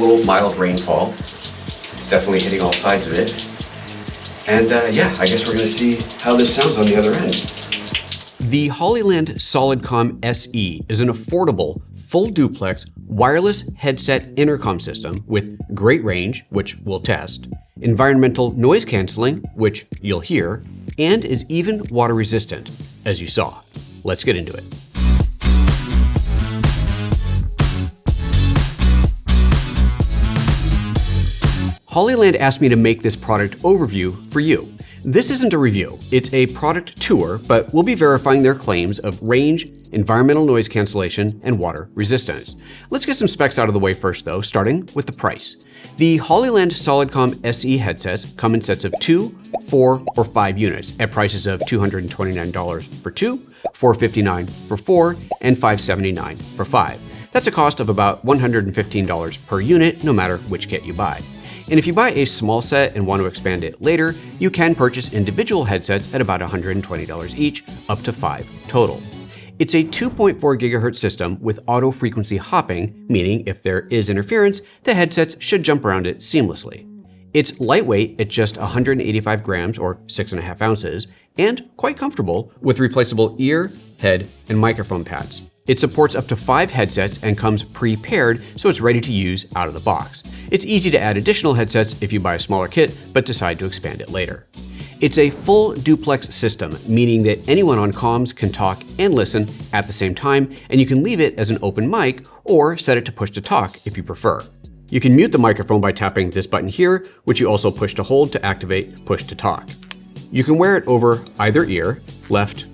little mild rainfall. It's definitely hitting all sides of it. And yeah, I guess we're going to see how this sounds on the other end. The Hollyland Solidcom SE is an affordable, full duplex, wireless headset intercom system with great range, which we'll test, environmental noise canceling, which you'll hear, and is even water resistant, as you saw. Let's get into it. Hollyland asked me to make this product overview for you. This isn't a review, it's a product tour, but we'll be verifying their claims of range, environmental noise cancellation, and water resistance. Let's get some specs out of the way first though, starting with the price. The Hollyland Solidcom SE headsets come in sets of 2, 4, or 5 units at prices of $229 for 2, $459 for 4, and $579 for 5. That's a cost of about $115 per unit, no matter which kit you buy. And if you buy a small set and want to expand it later, you can purchase individual headsets at about $120 each, up to 5 total. It's a 2.4 GHz system with auto frequency hopping, meaning if there is interference, the headsets should jump around it seamlessly. It's lightweight at just 185 grams or 6.5 ounces, and quite comfortable with replaceable ear, head, and microphone pads. It supports up to 5 headsets and comes pre-paired, so it's ready to use out of the box. It's easy to add additional headsets if you buy a smaller kit, but decide to expand it later. It's a full duplex system, meaning that anyone on comms can talk and listen at the same time, and you can leave it as an open mic or set it to push to talk if you prefer. You can mute the microphone by tapping this button here, which you also push to hold to activate push to talk. You can wear it over either ear, left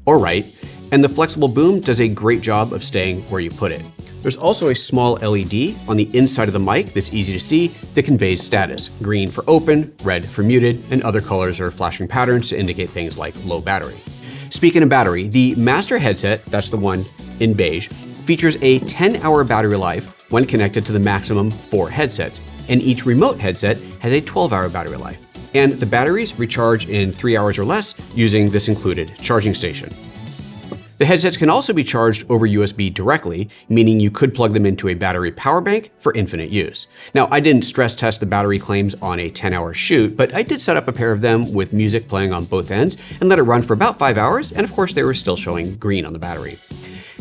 or right, and the flexible boom does a great job of staying where you put it. There's also a small LED on the inside of the mic that's easy to see that conveys status. Green for open, red for muted, and other colors or flashing patterns to indicate things like low battery. Speaking of battery, the master headset, that's the one in beige, features a 10-hour battery life when connected to the maximum 4 headsets, and each remote headset has a 12-hour battery life. And the batteries recharge in 3 hours or less using this included charging station. The headsets can also be charged over USB directly, meaning you could plug them into a battery power bank for infinite use. Now, I didn't stress test the battery claims on a 10-hour shoot, but I did set up a pair of them with music playing on both ends and let it run for about 5 hours, and of course they were still showing green on the battery.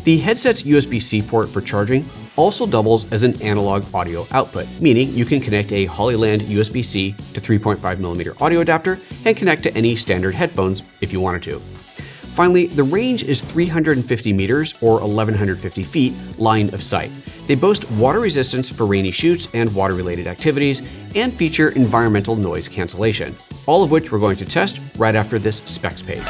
The headset's USB-C port for charging also doubles as an analog audio output, meaning you can connect a Hollyland USB-C to 3.5mm audio adapter and connect to any standard headphones if you wanted to. Finally, the range is 350 meters or 1,150 feet line of sight. They boast water resistance for rainy shoots and water-related activities, and feature environmental noise cancellation, all of which we're going to test right after this specs page.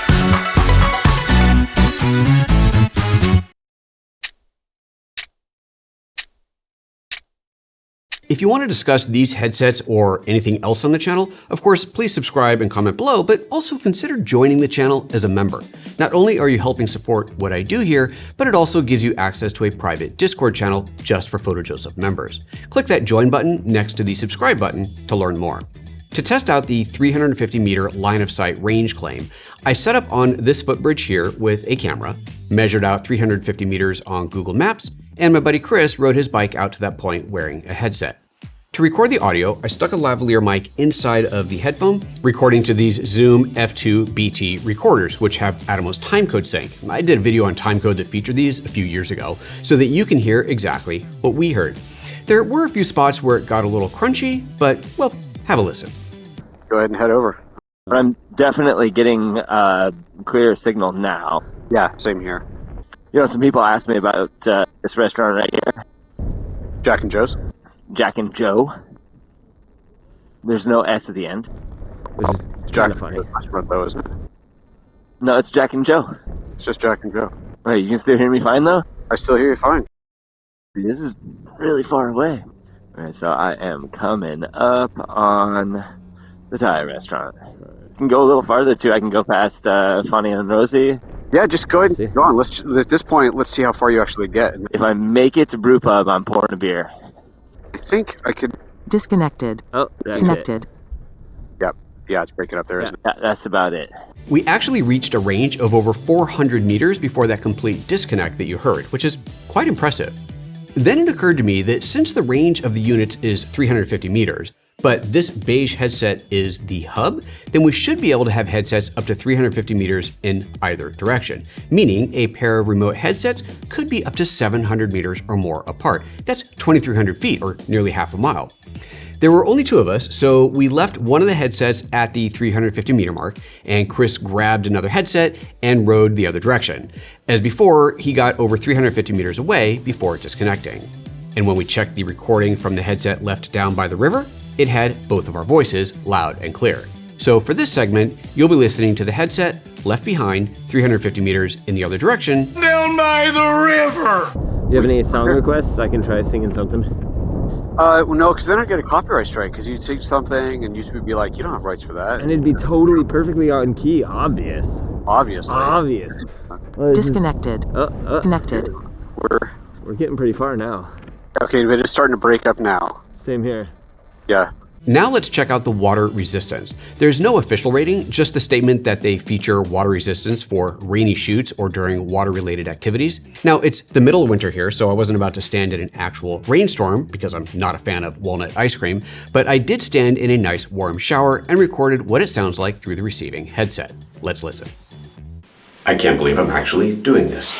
If you want to discuss these headsets or anything else on the channel, of course, please subscribe and comment below, but also consider joining the channel as a member. Not only are you helping support what I do here, but it also gives you access to a private Discord channel just for PhotoJoseph members. Click that join button next to the subscribe button to learn more. To test out the 350 meter line of sight range claim, I set up on this footbridge here with a camera, measured out 350 meters on Google Maps, and my buddy Chris rode his bike out to that point wearing a headset. To record the audio, I stuck a lavalier mic inside of the headphone, recording to these Zoom F2 BT recorders, which have Atomos timecode sync. I did a video on timecode that featured these a few years ago, so that you can hear exactly what we heard. There were a few spots where it got a little crunchy, but, well, have a listen. Go ahead and head over. I'm definitely getting a clear signal now. Yeah, same here. You know, some people asked me about this restaurant right here. Jack and Joe's? Jack and Joe. There's no S at the end. Which is Jack funny. Restaurant though, isn't it? No, it's Jack and Joe. It's just Jack and Joe. Wait, you can still hear me fine though? I still hear you fine. This is really far away. Alright, so I am coming up on the Thai restaurant. I can go a little farther too. I can go past Funny and Rosie. Yeah, just go ahead and go on. At this point, let's see how far you actually get. If I make it to Brew Pub, I'm pouring a beer. I think I could... Disconnected. Oh, that's Connected. It. Yep. Yeah, it's breaking up there, isn't it? That's about it. We actually reached a range of over 400 meters before that complete disconnect that you heard, which is quite impressive. Then it occurred to me that since the range of the units is 350 meters, but this beige headset is the hub, then we should be able to have headsets up to 350 meters in either direction, meaning a pair of remote headsets could be up to 700 meters or more apart. That's 2,300 feet, or nearly half a mile. There were only two of us, so we left one of the headsets at the 350 meter mark, and Chris grabbed another headset and rode the other direction. As before, he got over 350 meters away before disconnecting. And when we checked the recording from the headset left down by the river, it had both of our voices loud and clear. So for this segment, you'll be listening to the headset left behind 350 meters in the other direction, down by the river. You have any song requests? I can try singing something. No, because then I'd get a copyright strike, because you'd sing something and YouTube would be like, you don't have rights for that. And it'd be totally perfectly on key, obvious. Obviously. Obvious. Disconnected. Connected. We're getting pretty far now. Okay, but it's starting to break up now. Same here. Yeah. Now let's check out the water resistance. There's no official rating, just the statement that they feature water resistance for rainy shoots or during water-related activities. Now, it's the middle of winter here, so I wasn't about to stand in an actual rainstorm because I'm not a fan of walnut ice cream, but I did stand in a nice warm shower and recorded what it sounds like through the receiving headset. Let's listen. I can't believe I'm actually doing this.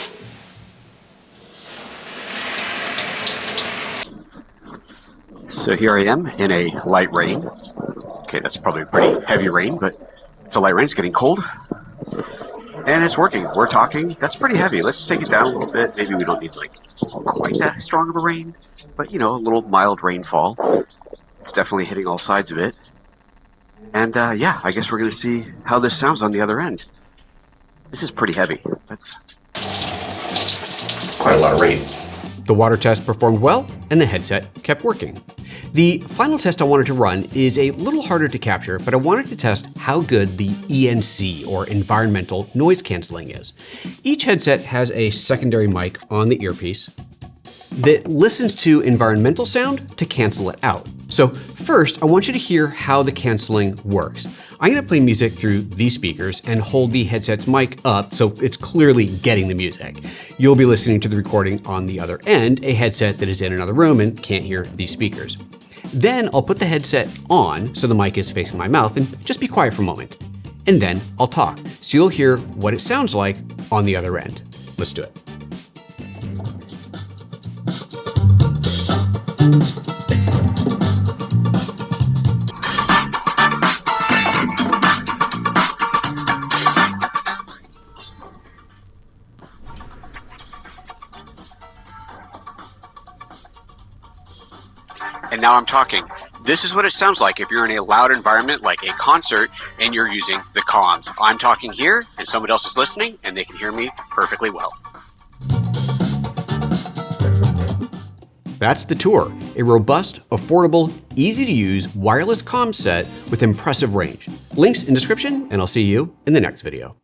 So here I am in a light rain. Okay, that's probably a pretty heavy rain, but it's a light rain. It's getting cold. And it's working. We're talking. That's pretty heavy. Let's take it down a little bit. Maybe we don't need like quite that strong of a rain, but you know, a little mild rainfall. It's definitely hitting all sides of it. And yeah, I guess we're going to see how this sounds on the other end. This is pretty heavy. That's quite a lot of rain. The water test performed well, and the headset kept working. The final test I wanted to run is a little harder to capture, but I wanted to test how good the ENC, or environmental noise canceling, is. Each headset has a secondary mic on the earpiece that listens to environmental sound to cancel it out. So first, I want you to hear how the canceling works. I'm going to play music through these speakers and hold the headset's mic up so it's clearly getting the music. You'll be listening to the recording on the other end, a headset that is in another room and can't hear these speakers. Then I'll put the headset on so the mic is facing my mouth and just be quiet for a moment. And then I'll talk so you'll hear what it sounds like on the other end. Let's do it. And now I'm talking. This is what it sounds like if you're in a loud environment like a concert and you're using the comms. I'm talking here and someone else is listening and they can hear me perfectly well. That's the Tour, a robust, affordable, easy to use wireless comm set with impressive range. Links in description, and I'll see you in the next video.